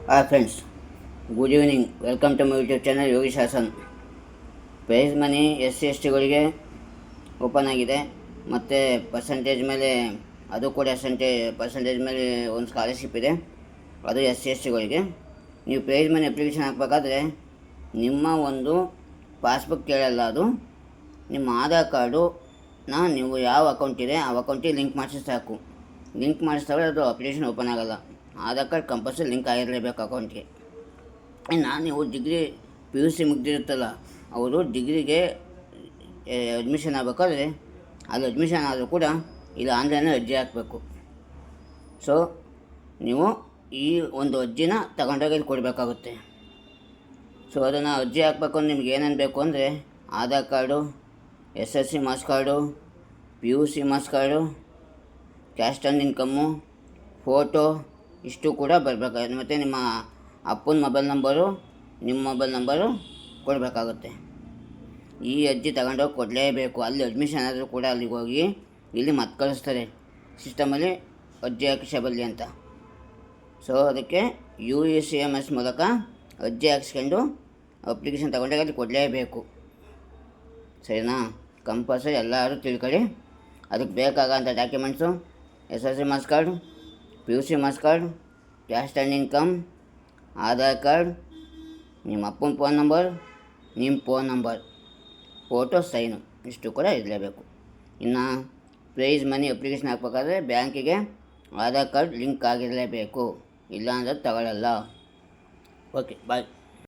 Hi friends, good evening. Welcome to my YouTube channel Yogish Hassan. Prize money SC ST ಗಳಿಗೆ open ಆಗಿದೆ. ಮತ್ತು percentage ಮೇಲೆ ಅದು ಕೂಡ ಪರ್ಸಂಟೇಜ್ ಮೇಲೆ ಒಂದು ಸ್ಕಾಲರ್ಶಿಪ್ ಇದೆ. ಅದು SC ST ಗಳಿಗೆ. ನೀವು ಪ್ರೈಸ್ ಮನಿ ಅಪ್ಲಿಕೇಶನ್ ಹಾಕಬೇಕಾದ್ರೆ ನಿಮ್ಮ ಒಂದು ಪಾಸ್ಬುಕ್ ಕೇಳಲ್ಲ, ಅದು ನಿಮ್ಮ ಆಧಾರ್ ಕಾರ್ಡುನ ನೀವು ಯಾವ ಅಕೌಂಟ್ ಇದೆ ಆ ಅಕೌಂಟಿಗೆ ಲಿಂಕ್ ಮಾಡಿಸಿ ಸಾಕು. ಲಿಂಕ್ ಮಾಡಿಸಿದ್ರೆ ಅದು ಅಪ್ಲಿಕೇಶನ್ ಓಪನ್ ಆಗೋಲ್ಲ. ಆಧಾರ್ ಕಾರ್ಡ್ ಕಂಪಲ್ಸರಿ ಲಿಂಕ್ ಆಗಿರಲೇಬೇಕು ಅಕೌಂಟ್ಗೆ. ಇನ್ನು ನೀವು ಡಿಗ್ರಿ PUC ಮುಗ್ದಿರುತ್ತಲ್ಲ, ಅವರು ಡಿಗ್ರಿಗೆ ಅಡ್ಮಿಷನ್ ಆಗಬೇಕಾದ್ರೆ ಅಲ್ಲಿ ಅಡ್ಮಿಷನ್ ಆದರೂ ಕೂಡ ಇಲ್ಲಿ ಆನ್ಲೈನಲ್ಲಿ ಅರ್ಜಿ ಹಾಕಬೇಕು. ಸೊ ನೀವು ಈ ಒಂದು ಅರ್ಜಿನ ತಗೊಂಡೋಗಿ ಇಲ್ಲಿ ಕೊಡಬೇಕಾಗುತ್ತೆ. ಸೊ ಅದನ್ನು ಅರ್ಜಿ ಹಾಕಬೇಕು ಅಂದ್ರೆ ನಿಮ್ಗೆ ಏನೇನು ಬೇಕು ಅಂದರೆ Aadhaar card, SSC marks card, PUC marks card, caste and income, photo ಇಷ್ಟು ಕೂಡ ಬರಬೇಕಾಗುತ್ತೆ. ಮತ್ತು ನಿಮ್ಮ ಅಪ್ಪನ ಮೊಬೈಲ್ ನಂಬರು, ನಿಮ್ಮ ಮೊಬೈಲ್ ನಂಬರು ಕೊಡಬೇಕಾಗುತ್ತೆ. ಈ ಅರ್ಜಿ ತಗೊಂಡೋಗಿ ಕೊಡಲೇಬೇಕು. ಅಲ್ಲಿ ಅಡ್ಮಿಷನ್ ಆದರೂ ಕೂಡ ಅಲ್ಲಿಗೆ ಹೋಗಿ ಇಲ್ಲಿ ಮತ್ತೆ ಕಳಿಸ್ತಾರೆ ಸಿಸ್ಟಮಲ್ಲಿ ಅರ್ಜಿ ಹಾಕಿಸಬಲ್ಲಿ ಅಂತ. ಸೊ ಅದಕ್ಕೆ UECMS ಮೂಲಕ ಅರ್ಜಿ ಹಾಕ್ಸ್ಕೊಂಡು ಅಪ್ಲಿಕೇಶನ್ ತಗೊಂಡಾಗ ಅಲ್ಲಿ ಕೊಡಲೇಬೇಕು. ಸರಿನಾ? ಕಂಪಲ್ಸರಿ ಎಲ್ಲರೂ ತಿಳ್ಕೊಳ್ಳಿ. ಅದಕ್ಕೆ ಬೇಕಾಗೋಂಥ documents SSC marks card, PUC marks card, caste and income, Aadhaar card, ನಿಮ್ಮ ಅಪ್ಪನ ಫೋನ್ ನಂಬರ್, ನಿಮ್ಮ ಫೋನ್ ನಂಬರ್, ಫೋಟೋ, ಸೈನು ಇಷ್ಟು ಕೂಡ ಇರಲೇಬೇಕು. ಇನ್ನು ಪ್ರೈಸ್ ಮನಿ ಅಪ್ಲಿಕೇಶನ್ ಹಾಕಬೇಕಾದ್ರೆ ಬ್ಯಾಂಕಿಗೆ ಆಧಾರ್ ಕಾರ್ಡ್ ಲಿಂಕ್ ಆಗಿರಲೇಬೇಕು, ಇಲ್ಲ ಅಂದರೆ ತಗೊಳ್ಳಲ್ಲ. ಓಕೆ, ಬಾಯ್.